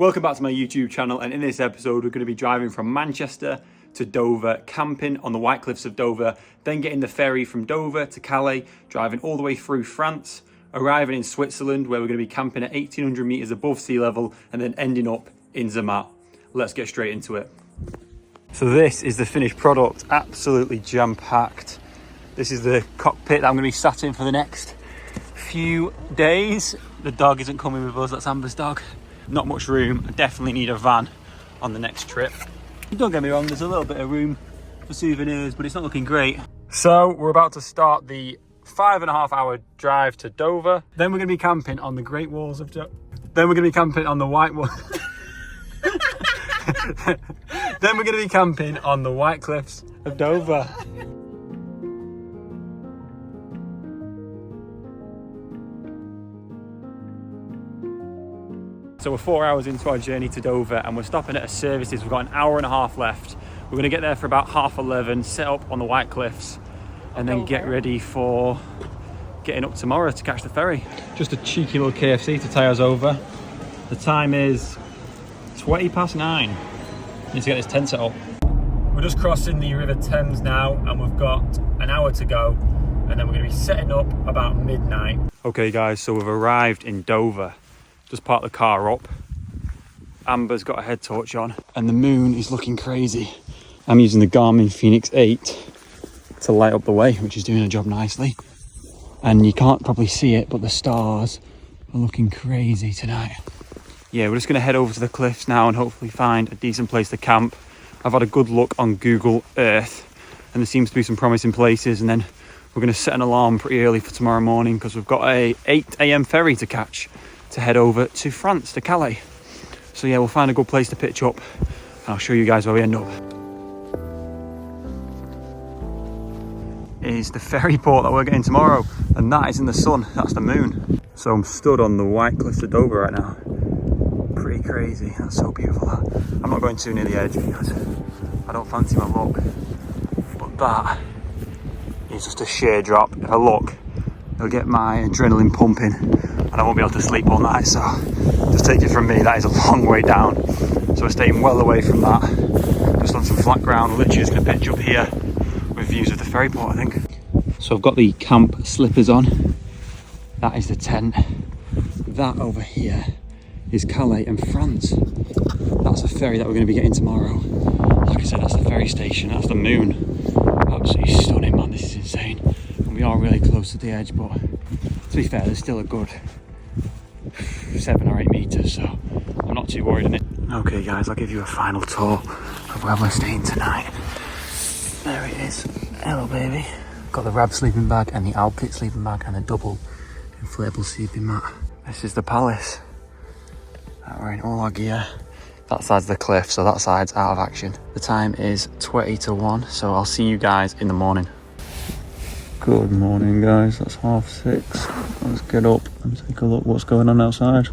Welcome back to my YouTube channel, and in this episode we're going to be driving from Manchester to Dover, camping on the White Cliffs of Dover, then getting the ferry from Dover to Calais, driving all the way through France, arriving in Switzerland where we're going to be camping at 1800 metres above sea level and then ending up in Zermatt. Let's get straight into it. So this is the finished product, absolutely jam-packed. This is the cockpit that I'm going to be sat in for the next few days. The dog isn't coming with us, that's Amber's dog. Not much room. I definitely need a van on the next trip. Don't get me wrong, there's a little bit of room for souvenirs, but it's not looking great. So we're about to start the 5.5 hour drive to Dover. Then we're going to be camping on the Great Walls of Dover. Then we're going to be camping on the White Wall. Then we're going to be camping on the White Cliffs of Dover. So we're 4 hours into our journey to Dover and we're stopping at a services. We've got an hour and a half left. We're going to get there for about 11:30, set up on the White Cliffs and then get ready for getting up tomorrow to catch the ferry. Just a cheeky little KFC to tie us over. The time is 9:20. Need to get this tent set up. We're just crossing the River Thames now and we've got an hour to go and then we're going to be setting up about midnight. Okay guys, so we've arrived in Dover. Just parked the car up. Amber's got a head torch on and the moon is looking crazy. I'm using the Garmin Fenix 8 to light up the way, which is doing a job nicely. And you can't probably see it, but the stars are looking crazy tonight. Yeah, we're just gonna head over to the cliffs now and hopefully find a decent place to camp. I've had a good look on Google Earth and there seems to be some promising places, and then we're gonna set an alarm pretty early for tomorrow morning because we've got a 8 AM ferry to catch to head over to France, to Calais. So yeah, we'll find a good place to pitch up and I'll show you guys where we end up. Is the ferry port that we're getting tomorrow, and that is in the sun, that's the moon. So I'm stood on the White Cliffs of Dover right now. Pretty crazy, that's so beautiful that. I'm not going too near the edge because I don't fancy my look, but that is just a sheer drop. If I look, it'll get my adrenaline pumping and I won't be able to sleep all night. So just take it from me, that is a long way down. So we're staying well away from that. Just on some flat ground, literally just gonna pitch up here with views of the ferry port, I think. So I've got the camp slippers on. That is the tent. That over here is Calais and France. That's a ferry that we're gonna be getting tomorrow. Like I said, that's the ferry station, that's the moon. Absolutely stunning, man, this is insane. And we are really close to the edge, but to be fair, there's still a good 7 or 8 meters, so I'm not too worried on it. Okay guys, I'll give you a final tour of where we're staying tonight. There it is. Hello baby. Got the Rab sleeping bag and the Alps sleeping bag and a double inflatable sleeping mat. This is the palace. We're in all our gear. That side's the cliff, so that side's out of action. The time is 20 to 1, so I'll see you guys in the morning. Good morning guys, that's 6:30. Let's get up and take a look what's going on outside.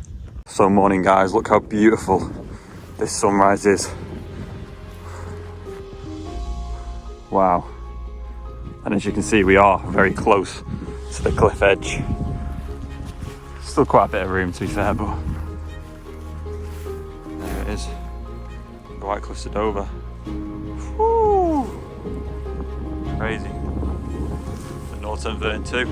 So morning guys, look how beautiful this sunrise is. Wow. And as you can see, we are very close to the cliff edge. Still quite a bit of room to be fair, but there it is. The White Cliffs of Dover. Woo! Crazy. Northern Verne too.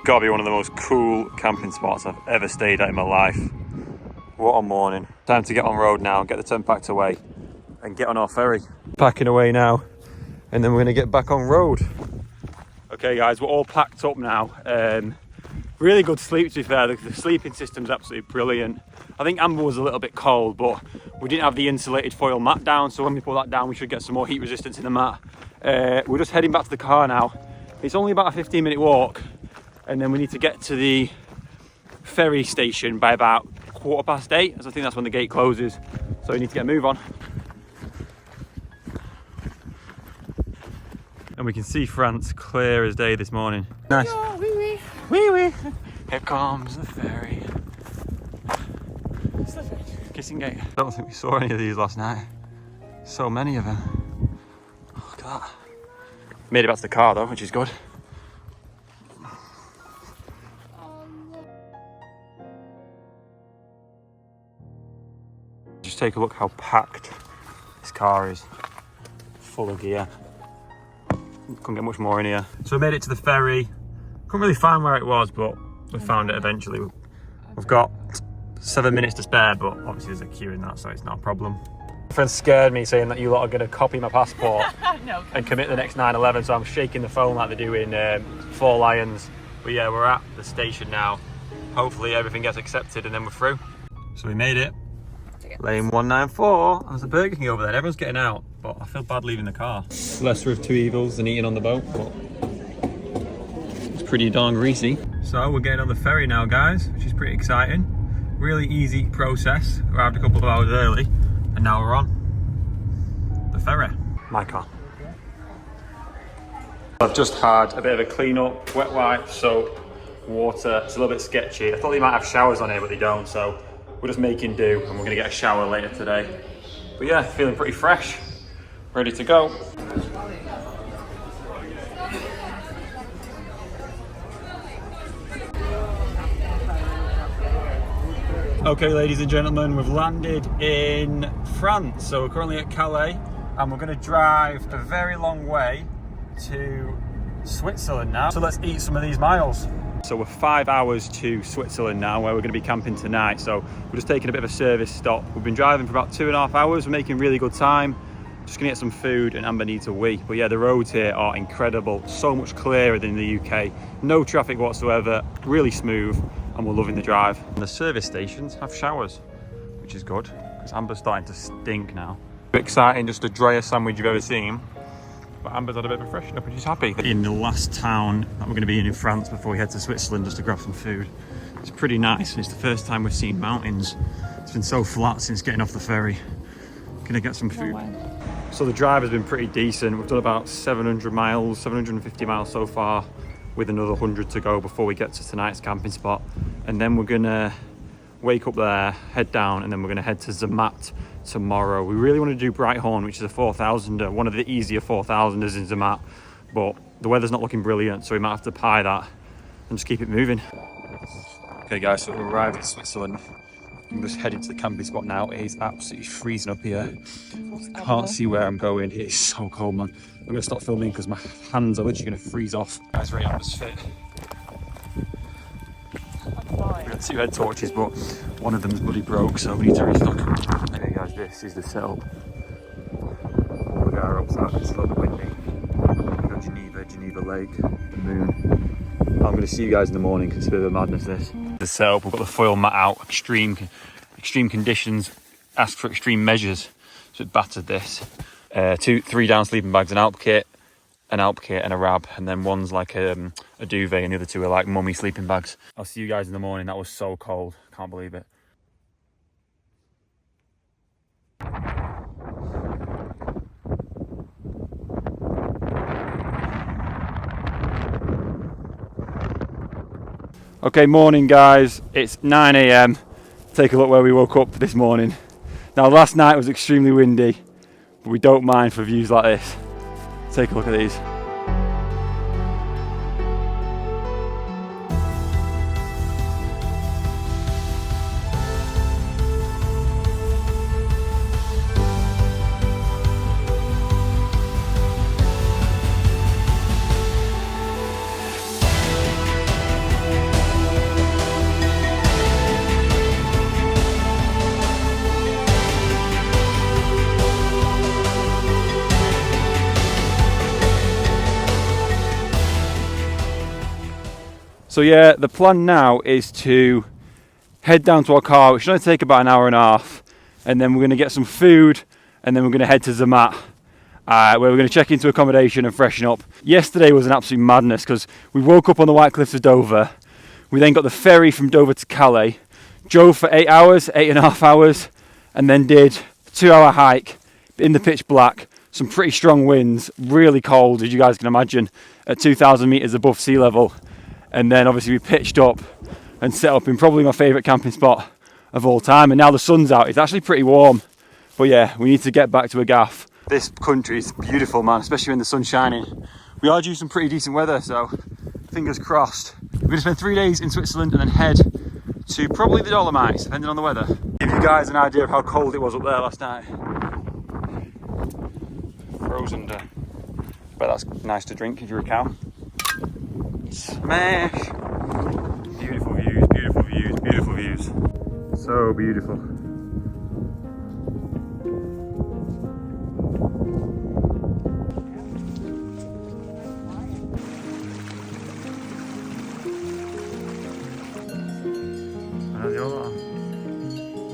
Gotta be one of the most cool camping spots I've ever stayed at in my life. What a morning. Time to get on road now, get the tent packed away and get on our ferry. Packing away now and then we're gonna get back on road. Okay guys, we're all packed up now. Really good sleep to be fair, the sleeping system's absolutely brilliant. I think Amber was a little bit cold, but we didn't have the insulated foil mat down, so when we pull that down we should get some more heat resistance in the mat. We're just heading back to the car now. It's only about a 15-minute walk, and then we need to get to the ferry station by about 8:15, as I think that's when the gate closes. So we need to get a move on. And we can see France clear as day this morning. Nice. Oui, oui. Wee wee. Here comes the ferry. Kissing Gate. I don't think we saw any of these last night. So many of them. Oh, look at that. Made it back to the car though, which is good. Just take a look how packed this car is. Full of gear. Couldn't get much more in here. So we made it to the ferry. Couldn't really find where it was, but we found it eventually. We've got 7 minutes to spare, but obviously there's a queue in that, so it's not a problem. My friend scared me saying that you lot are going to copy my passport and commit the next 9/11, so I'm shaking the phone like they do in Four Lions. But yeah, we're at the station now. Hopefully everything gets accepted and then we're through. So we made it. Lane 194. There's a Burger King over there. Everyone's getting out, but I feel bad leaving the car. Lesser of two evils than eating on the boat, but it's pretty darn greasy. So we're getting on the ferry now, guys, which is pretty exciting. Really easy process. Arrived a couple of hours early, and now we're on the ferry. My car. I've just had a bit of a clean up, wet wipe, soap, water. It's a little bit sketchy. I thought they might have showers on here, but they don't, so we're just making do, and we're gonna get a shower later today. But yeah, feeling pretty fresh, ready to go. Okay, ladies and gentlemen, we've landed in France. So we're currently at Calais, and we're gonna drive a very long way to Switzerland now. So let's eat some of these miles. So we're 5 hours to Switzerland now, where we're going to be camping tonight. So we're just taking a bit of a service stop. We've been driving for about 2.5 hours. We're making really good time. Just going to get some food, and Amber needs a wee. But yeah, the roads here are incredible. So much clearer than the UK. No traffic whatsoever. Really smooth, and we're loving the drive. And the service stations have showers, which is good, because Amber's starting to stink now. Exciting, just the driest sandwich you've ever seen. But Amber's had a bit of a freshen up and she's happy. In the last town that we're going to be in France before we head to Switzerland just to grab some food. It's pretty nice, and it's the first time we've seen mountains. It's been so flat since getting off the ferry. Gonna get some food. So the drive has been pretty decent. We've done about 700 miles, 750 miles so far, with another 100 to go before we get to tonight's camping spot. And then we're gonna wake up there, head down, and then we're gonna head to Zermatt tomorrow. We really want to do Brighthorn, which is a 4,000er, one of the easier 4,000ers in Zermatt, but the weather's not looking brilliant, so we might have to pie that and just keep it moving. Okay guys, so we've arrived in Switzerland. I'm just heading to the camping spot now. It is absolutely freezing up here. I can't see where I'm going. It is so cold, man. I'm gonna stop filming because my hands are literally gonna freeze off. Guys, right on this fit. We've got 2 head torches, but one of them's bloody broke, so we need to restock them. Okay guys, this is the setup. All the guy ropes out, it's a little bit windy. We've got Geneva Lake, the moon. I'm going to see you guys in the morning because it's a bit of a madness this. The setup, we've got the foil mat out, extreme conditions, ask for extreme measures. So it battered this. 3 down sleeping bags, an Alp kit and a rab, and then one's like a duvet, and the other 2 are like mummy sleeping bags. I'll see you guys in the morning. That was so cold, can't believe it. Okay, morning guys, it's 9 AM. Take a look where we woke up this morning. Now last night was extremely windy, but we don't mind for views like this. Take a look at these. So yeah, the plan now is to head down to our car, which should only take about an hour and a half, and then we're going to get some food, and then we're going to head to Zermatt, where we're going to check into accommodation and freshen up. Yesterday was an absolute madness because we woke up on the White Cliffs of Dover. We then got the ferry from Dover to Calais, drove for 8 hours, 8.5 hours, and then did 2-hour hike in the pitch black, some pretty strong winds, really cold as you guys can imagine, at 2,000 meters above sea level. And then obviously we pitched up and set up in probably my favorite camping spot of all time. And now the sun's out, it's actually pretty warm. But yeah, we need to get back to a gaff. This country is beautiful, man, especially when the sun's shining. We are due some pretty decent weather, so fingers crossed. We're gonna spend 3 days in Switzerland and then head to probably the Dolomites, depending on the weather. Give you guys an idea of how cold it was up there last night. Frozen. Bet that's nice to drink if you're a cow. Smash! Beautiful views, beautiful views, beautiful views. So beautiful.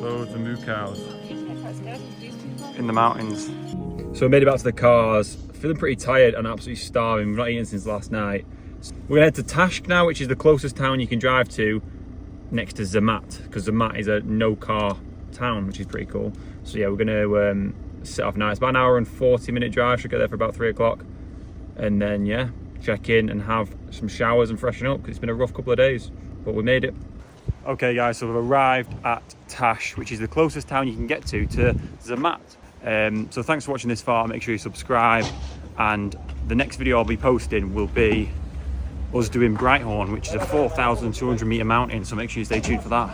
Loads of moo cows in the mountains. So we made it back to the cars, feeling pretty tired and absolutely starving. We've not eaten since last night. We're gonna head to Tash now, which is the closest town you can drive to next to Zermatt, because Zermatt is a no car town, which is pretty cool. So yeah, we're gonna set off now. It's about an hour and 40-minute drive. Should get there for about 3 o'clock. And then yeah, check in and have some showers and freshen up, because it's been a rough couple of days, but we made it. Okay guys, so we've arrived at Tash, which is the closest town you can get to Zermatt. So thanks for watching this far. Make sure you subscribe, and the next video I'll be posting will be us doing Brighthorn, which is a 4,200 meter mountain, so make sure you stay tuned for that.